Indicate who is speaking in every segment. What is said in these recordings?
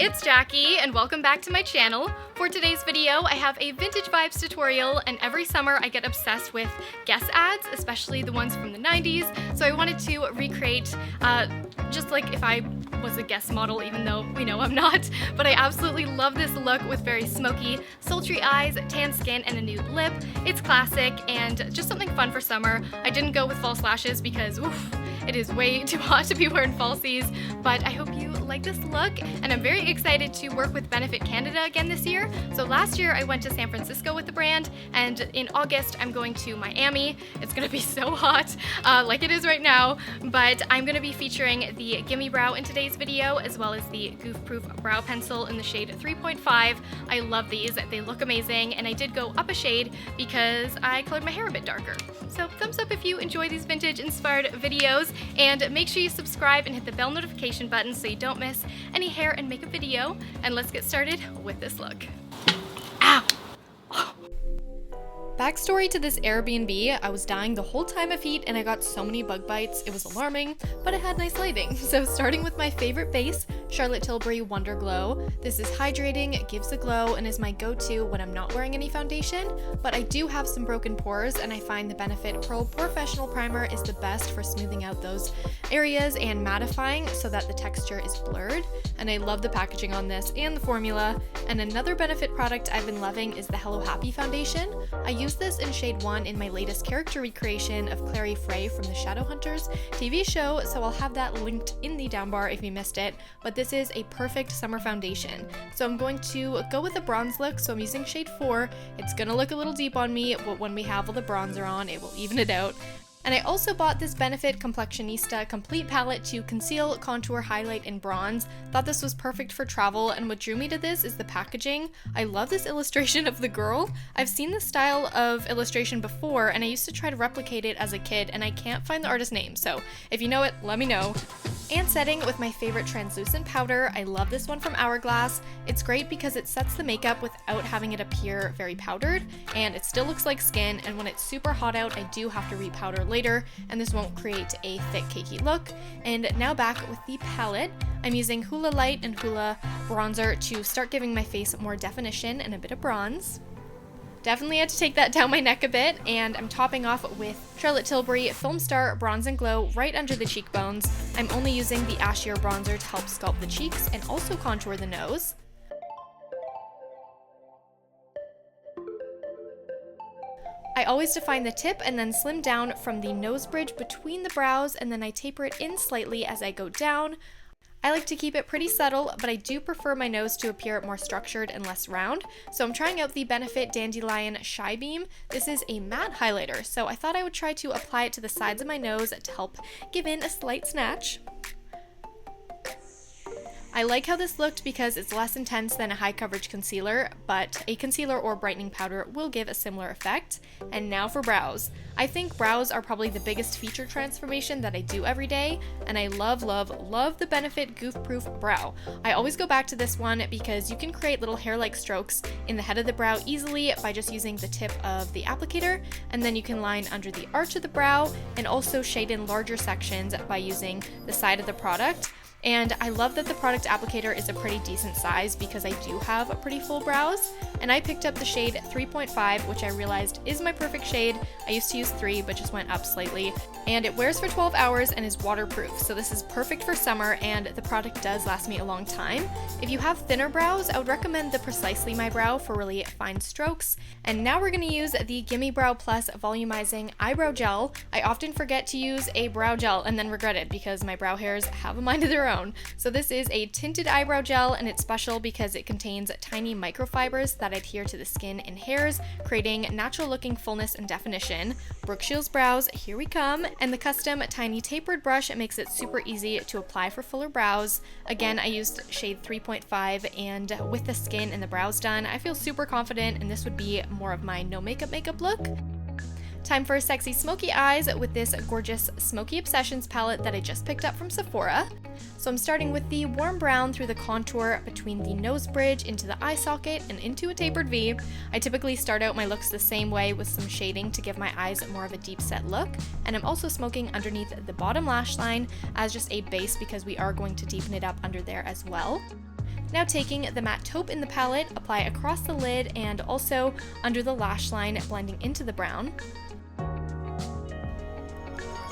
Speaker 1: it's Jackie and welcome back to my channel. For today's video, I have a vintage vibes tutorial, and every summer I get obsessed with Guess ads, especially the ones from the 90s. So I wanted to recreate just like if I was a Guess model, even though we know I'm not. But I absolutely love this look with very smoky, sultry eyes, tan skin, and a nude lip. It's classic and just something fun for summer. I didn't go with false lashes because oof, it is way too hot to be wearing falsies, but I hope you like this look, and I'm very excited to work with Benefit Canada again this year. So last year I went to San Francisco with the brand, and in August I'm going to Miami. It's gonna be so hot, like it is right now, but I'm gonna be featuring the Gimme Brow in today's video, as well as the Goof Proof Brow Pencil in the shade 3.5. I love these, they look amazing, and I did go up a shade because I colored my hair a bit darker. So thumbs up if you enjoy these vintage inspired videos, and make sure you subscribe and hit the bell notification button so you don't miss any hair and makeup video. And let's get started with this look. Ow! Backstory to this Airbnb, I was dying the whole time of heat and I got so many bug bites, it was alarming, but it had nice lighting. So starting with my favorite base, Charlotte Tilbury Wonder Glow. This is hydrating, gives a glow, and is my go-to when I'm not wearing any foundation, but I do have some broken pores, and I find the Benefit Pro Professional Primer is the best for smoothing out those areas and mattifying so that the texture is blurred. And I love the packaging on this and the formula. And another Benefit product I've been loving is the Hello Happy Foundation. I use this in shade 1 in my latest character recreation of Clary Frey from the Shadowhunters TV show, so I'll have that linked in the down bar if you missed it, but this is a perfect summer foundation. So I'm going to go with a bronze look, so I'm using shade 4. It's gonna look a little deep on me, but when we have all the bronzer on, it will even it out. And I also bought this Benefit Complexionista Complete Palette to conceal, contour, highlight, and bronze. Thought this was perfect for travel, and what drew me to this is the packaging. I love this illustration of the girl. I've seen this style of illustration before, and I used to try to replicate it as a kid, and I can't find the artist name, so if you know it, let me know. And setting with my favorite translucent powder. I love this one from Hourglass. It's great because it sets the makeup without having it appear very powdered, and it still looks like skin, and when it's super hot out, I do have to repowder later, and this won't create a thick cakey look. And now back with the palette. I'm using Hoola Light and Hoola Bronzer to start giving my face more definition and a bit of bronze. Definitely had to take that down my neck a bit, and I'm topping off with Charlotte Tilbury Film Star Bronze and Glow right under the cheekbones. I'm only using the Ashier bronzer to help sculpt the cheeks and also contour the nose. I always define the tip and then slim down from the nose bridge between the brows, and then I taper it in slightly as I go down. I like to keep it pretty subtle, but I do prefer my nose to appear more structured and less round. So I'm trying out the Benefit Dandelion Shy Beam. This is a matte highlighter, so I thought I would try to apply it to the sides of my nose to help give in a slight snatch. I like how this looked because it's less intense than a high coverage concealer, but a concealer or brightening powder will give a similar effect. And now for brows. I think brows are probably the biggest feature transformation that I do every day, and I love, love, love the Benefit Goof Proof Brow. I always go back to this one because you can create little hair-like strokes in the head of the brow easily by just using the tip of the applicator, and then you can line under the arch of the brow and also shade in larger sections by using the side of the product. And I love that the product applicator is a pretty decent size because I do have pretty full brows. And I picked up the shade 3.5, which I realized is my perfect shade. I used to use 3, but just went up slightly. And it wears for 12 hours and is waterproof, so this is perfect for summer, and the product does last me a long time. If you have thinner brows, I would recommend the Precisely My Brow for really fine strokes. And now we're going to use the Gimme Brow Plus Volumizing Eyebrow Gel. I often forget to use a brow gel and then regret it because my brow hairs have a mind of their own. So this is a tinted eyebrow gel, and it's special because it contains tiny microfibers that adhere to the skin and hairs, creating natural looking fullness and definition. Brooke Shields brows, here we come, and the custom tiny tapered brush makes it super easy to apply for fuller brows. Again, I used shade 3.5, and with the skin and the brows done, I feel super confident, and this would be more of my no makeup look. Time for sexy smoky eyes with this gorgeous Smoky Obsessions palette that I just picked up from Sephora. So I'm starting with the warm brown through the contour between the nose bridge into the eye socket and into a tapered V. I typically start out my looks the same way with some shading to give my eyes more of a deep set look, and I'm also smoking underneath the bottom lash line as just a base because we are going to deepen it up under there as well. Now taking the matte taupe in the palette, apply across the lid and also under the lash line, blending into the brown.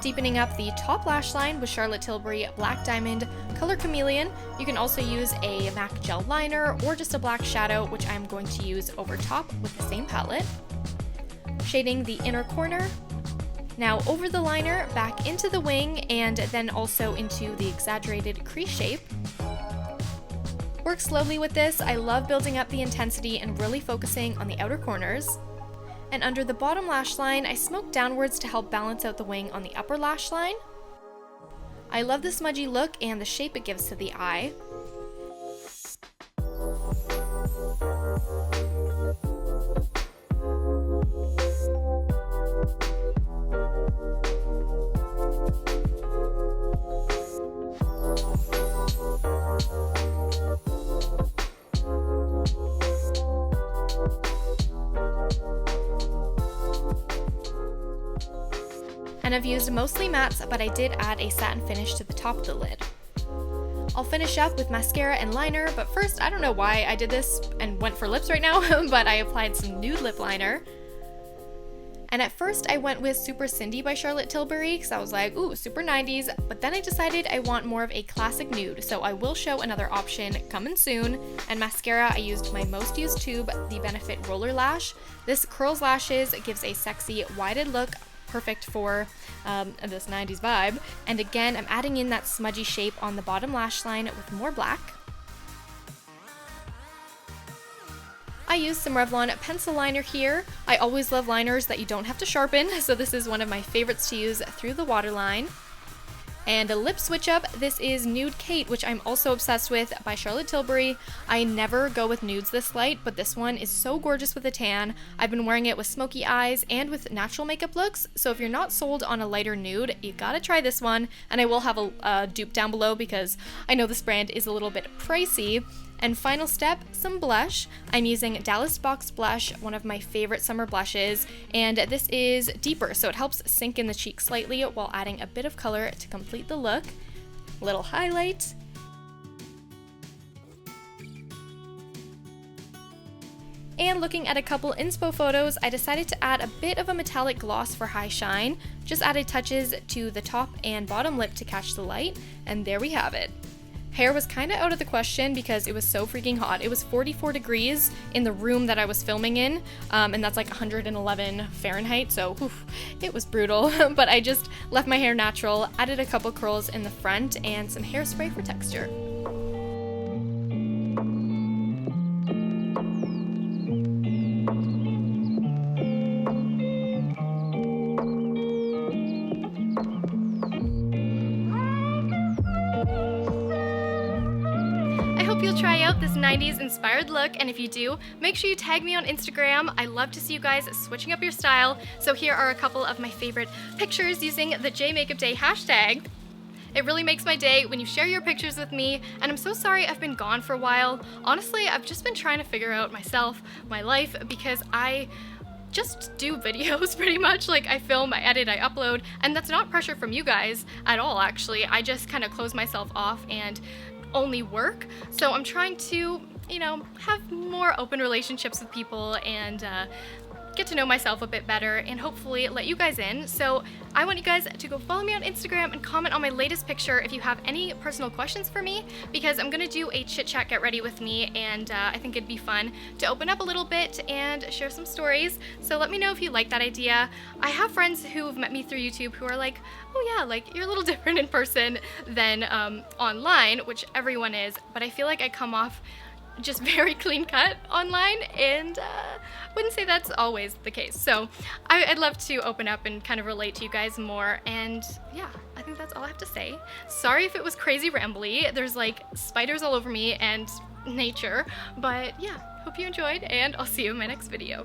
Speaker 1: Deepening up the top lash line with Charlotte Tilbury Black Diamond Color Chameleon. You can also use a MAC gel liner or just a black shadow, which I'm going to use over top with the same palette. Shading the inner corner. Now over the liner, back into the wing, and then also into the exaggerated crease shape. Work slowly with this. I love building up the intensity and really focusing on the outer corners. And under the bottom lash line, I smoke downwards to help balance out the wing on the upper lash line. I love the smudgy look and the shape it gives to the eye. And I've used mostly mattes, but I did add a satin finish to the top of the lid. I'll finish up with mascara and liner, but first, I don't know why I did this and went for lips right now, but I applied some nude lip liner. And at first I went with Super Cindy by Charlotte Tilbury because I was like, ooh, super 90s, but then I decided I want more of a classic nude, so I will show another option coming soon. And mascara, I used my most used tube, the Benefit Roller Lash. This curls lashes, gives a sexy wide look, perfect for this 90s vibe. And again, I'm adding in that smudgy shape on the bottom lash line with more black. I used some Revlon pencil liner here. I always love liners that you don't have to sharpen, so this is one of my favorites to use through the waterline. And a lip switch up, this is Nude Kate, which I'm also obsessed with, by Charlotte Tilbury. I never go with nudes this light, but this one is so gorgeous with a tan. I've been wearing it with smoky eyes and with natural makeup looks, so if you're not sold on a lighter nude, you gotta try this one. And I will have a dupe down below because I know this brand is a little bit pricey. And final step, some blush. I'm using Dallas Box Blush, one of my favorite summer blushes, and this is deeper, so it helps sink in the cheek slightly while adding a bit of color to complete the look. Little highlight. And looking at a couple inspo photos, I decided to add a bit of a metallic gloss for high shine. Just added touches to the top and bottom lip to catch the light, and there we have it. Hair was kind of out of the question because it was so freaking hot. It was 44 degrees in the room that I was filming in, and that's like 111 Fahrenheit, so oof, it was brutal. But I just left my hair natural, added a couple curls in the front, and some hairspray for texture. You'll try out this 90s inspired look, and if you do, make sure you tag me on Instagram. I love to see you guys switching up your style. So here are a couple of my favorite pictures using the JMakeupDay hashtag. It really makes my day when you share your pictures with me, and I'm so sorry I've been gone for a while. Honestly, I've just been trying to figure out myself, my life, because I just do videos pretty much. Like, I film, I edit, I upload, and that's not pressure from you guys at all, actually. I just kind of close myself off and only work. So I'm trying to, you know, have more open relationships with people and get to know myself a bit better and hopefully let you guys in. So I want you guys to go follow me on Instagram and comment on my latest picture if you have any personal questions for me, because I'm gonna do a chit chat get ready with me, and I think it'd be fun to open up a little bit and share some stories. So let me know if you like that idea. I have friends who've met me through YouTube who are like, oh yeah, like you're a little different in person than online, which everyone is, but I feel like I come off just very clean cut online, and wouldn't say that's always the case. So I'd love to open up and kind of relate to you guys more, and yeah, I think that's all I have to say. Sorry if it was crazy rambly. There's like spiders all over me and nature, but yeah, hope you enjoyed, and I'll see you in my next video.